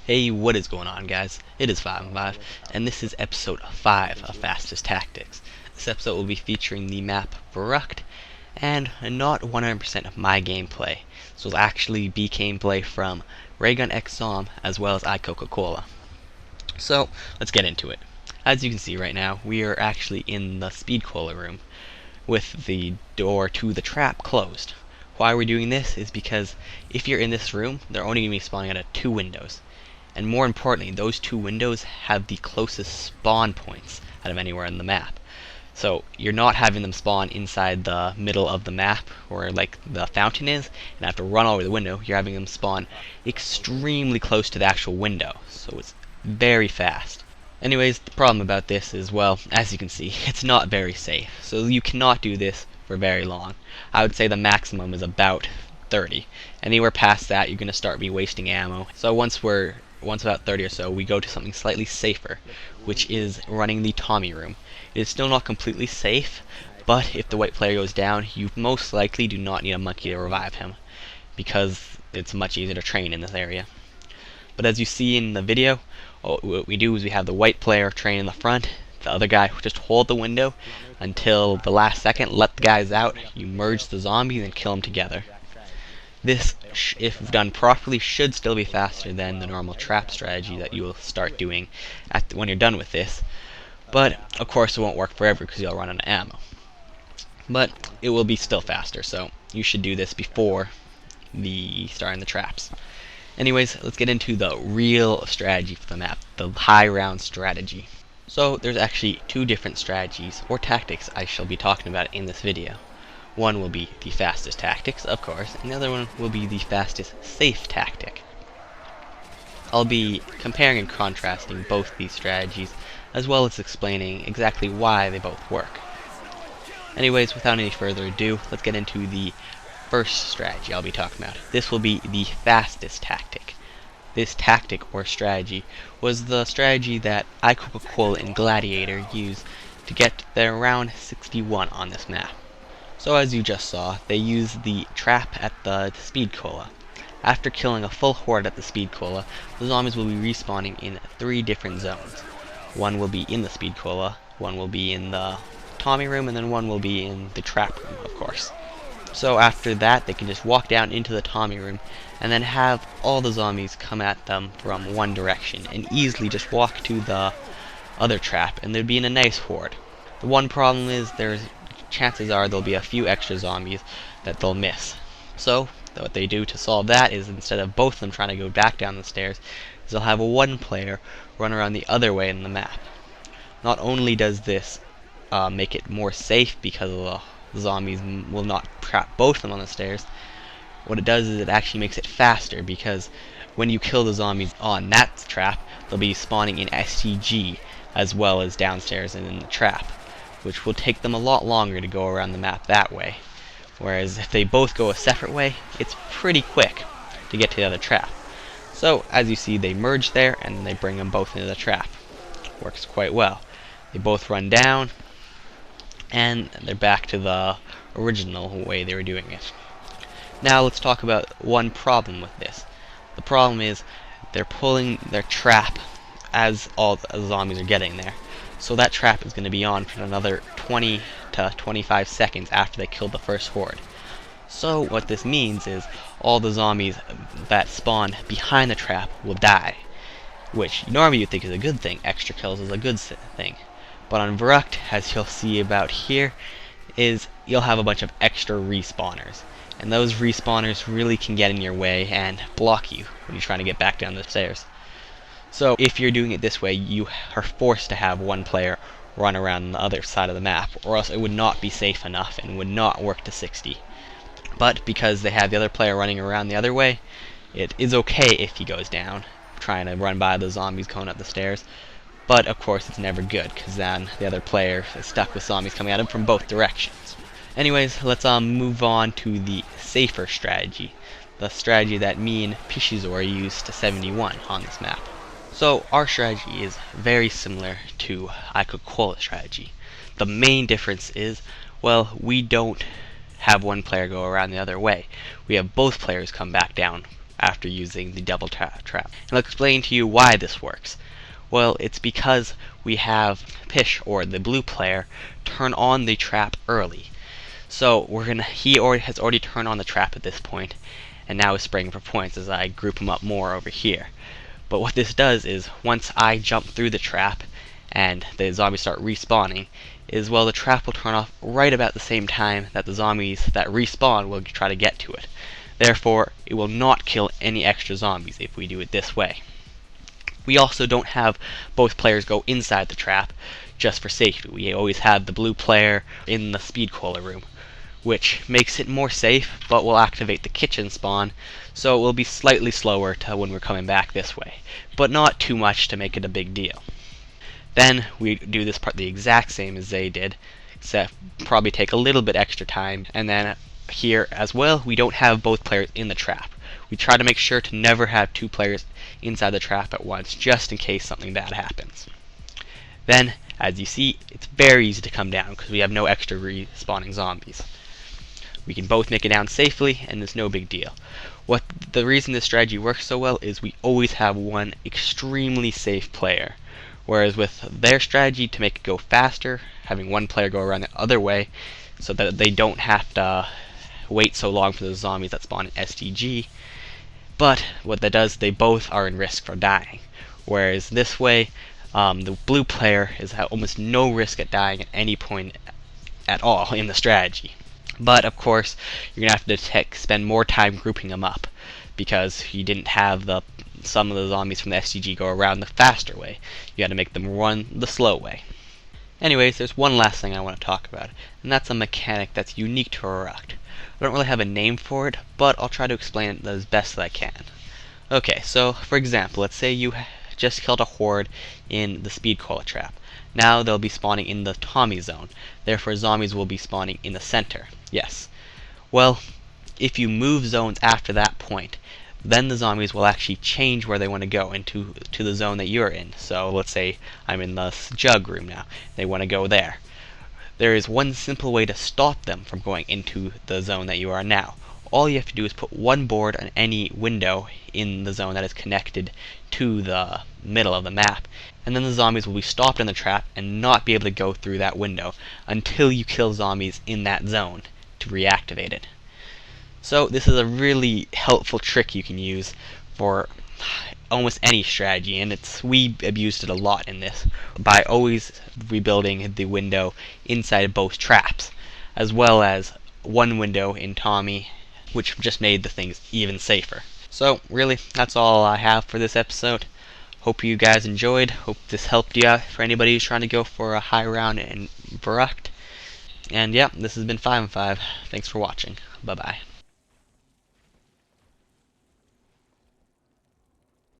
Hey, what is going on, guys? It is 5 and 5, and this is episode 5 of Fastest Tactics. This episode will be featuring the map Verruckt, and not 100% of my gameplay. This will actually be gameplay from Raygun X Zom as well as iCoca-Cola. So, let's get into it. As you can see right now, we are actually in the speed cola room with the door to the trap closed. Why we're doing this is because if you're in this room, they're only going to be spawning out of 2 windows. And more importantly, those 2 windows have the closest spawn points out of anywhere on the map. So you're not having them spawn inside the middle of the map where like the fountain is and have to run all over the window. You're having them spawn extremely close to the actual window. So it's very fast. Anyways, the problem about this is, well, as you can see, it's not very safe. So you cannot do this for very long. I would say the maximum is about 30. Anywhere past that, you're going to start wasting ammo. So once about 30 or so, we go to something slightly safer, which is running the Tommy room. It is still not completely safe, but if the white player goes down, you most likely do not need a monkey to revive him, because it's much easier to train in this area. But as you see in the video, what we do is we have the white player train in the front, the other guy just hold the window until the last second, let the guys out, you merge the zombies and kill them together. This, if done properly, should still be faster than the normal trap strategy that you will start doing when you're done with this. But, of course, it won't work forever because you'll run out of ammo. But it will be still faster, so you should do this before starting the traps. Anyways, let's get into the real strategy for the map, the high round strategy. So, there's actually 2 different strategies, or tactics, I shall be talking about in this video. One will be the fastest tactics, of course, and the other one will be the fastest safe tactic. I'll be comparing and contrasting both these strategies, as well as explaining exactly why they both work. Anyways, without any further ado, let's get into the first strategy I'll be talking about. This will be the fastest tactic. This tactic or strategy was the strategy that iCoca-Cola and Gladiator used to get their round 61 on this map. So as you just saw, they use the trap at the speed cola. After killing a full horde at the speed cola, the zombies will be respawning in 3 different zones. One will be in the speed cola, one will be in the Tommy room, and then one will be in the trap room, of course. So after that, they can just walk down into the Tommy room and then have all the zombies come at them from one direction and easily just walk to the other trap and they'd be in a nice horde. The one problem is chances are there'll be a few extra zombies that they'll miss. So what they do to solve that is, instead of both of them trying to go back down the stairs, is they'll have one player run around the other way in the map. Not only does this make it more safe because the zombies will not trap both of them on the stairs, what it does is it actually makes it faster, because when you kill the zombies on that trap, they'll be spawning in STG as well as downstairs and in the trap, which will take them a lot longer to go around the map that way. Whereas if they both go a separate way, it's pretty quick to get to the other trap. So as you see, they merge there and they bring them both into the trap. Works quite well. They both run down and they're back to the original way they were doing it. Now let's talk about one problem with this. The problem is they're pulling their trap as all the zombies are getting there. So that trap is going to be on for another 20 to 25 seconds after they kill the first horde. So what this means is all the zombies that spawn behind the trap will die, which normally you'd think is a good thing. Extra kills is a good thing. But on Verruckt, as you'll see about here, is you'll have a bunch of extra respawners. And those respawners really can get in your way and block you when you're trying to get back down the stairs. So if you're doing it this way, you are forced to have one player run around the other side of the map, or else it would not be safe enough and would not work to 60. But because they have the other player running around the other way, it is okay if he goes down, trying to run by the zombies going up the stairs. But of course it's never good, because then the other player is stuck with zombies coming at him from both directions. Anyways, let's move on to the safer strategy. The strategy that me and Pishizor used to 71 on this map. So our strategy is very similar to iCoca-Cola's strategy. The main difference is, well, we don't have one player go around the other way. We have both players come back down after using the double trap. And I'll explain to you why this works. Well, it's because we have Pish, or the blue player, turn on the trap early. So he has already turned on the trap at this point, and now is spraying for points as I group him up more over here. But what this does is, once I jump through the trap and the zombies start respawning, the trap will turn off right about the same time that the zombies that respawn will try to get to it. Therefore, it will not kill any extra zombies if we do it this way. We also don't have both players go inside the trap just for safety. We always have the blue player in the speed cola room, which makes it more safe, but will activate the kitchen spawn, so it will be slightly slower to when we're coming back this way, but not too much to make it a big deal. Then we do this part the exact same as they did, except probably take a little bit extra time. And then here as well, we don't have both players in the trap. We try to make sure to never have two players inside the trap at once, just in case something bad happens. Then, as you see, it's very easy to come down because we have no extra respawning zombies. We can both make it down safely, and it's no big deal. The reason this strategy works so well is we always have one extremely safe player. Whereas with their strategy, to make it go faster, having one player go around the other way so that they don't have to wait so long for those zombies that spawn in STG. But what that does, they both are in risk for dying. Whereas this way, the blue player is at almost no risk at dying at any point at all in the strategy. But of course, you're going to have to spend more time grouping them up, because you didn't have some of the zombies from the STG go around the faster way. You had to make them run the slow way. Anyways, there's one last thing I want to talk about, and that's a mechanic that's unique to Verruckt. I don't really have a name for it, but I'll try to explain it as best that I can. Okay, so for example, let's say you just killed a horde in the speed cola trap. Now they'll be spawning in the Tommy zone. Therefore, zombies will be spawning in the center. Yes. Well, if you move zones after that point, then the zombies will actually change where they want to go into the zone that you're in. So let's say I'm in the jug room now. They want to go there. There is one simple way to stop them from going into the zone that you are now. All you have to do is put one board on any window in the zone that is connected to the middle of the map, and then the zombies will be stopped in the trap and not be able to go through that window until you kill zombies in that zone to reactivate it. So this is a really helpful trick you can use for almost any strategy, and we abused it a lot in this by always rebuilding the window inside both traps, as well as one window in Tommy, which just made the things even safer. So really, that's all I have for this episode. Hope you guys enjoyed. Hope this helped you out for anybody who's trying to go for a high round in Verruckt. And yeah, this has been 5 and 5. Thanks for watching. Bye bye.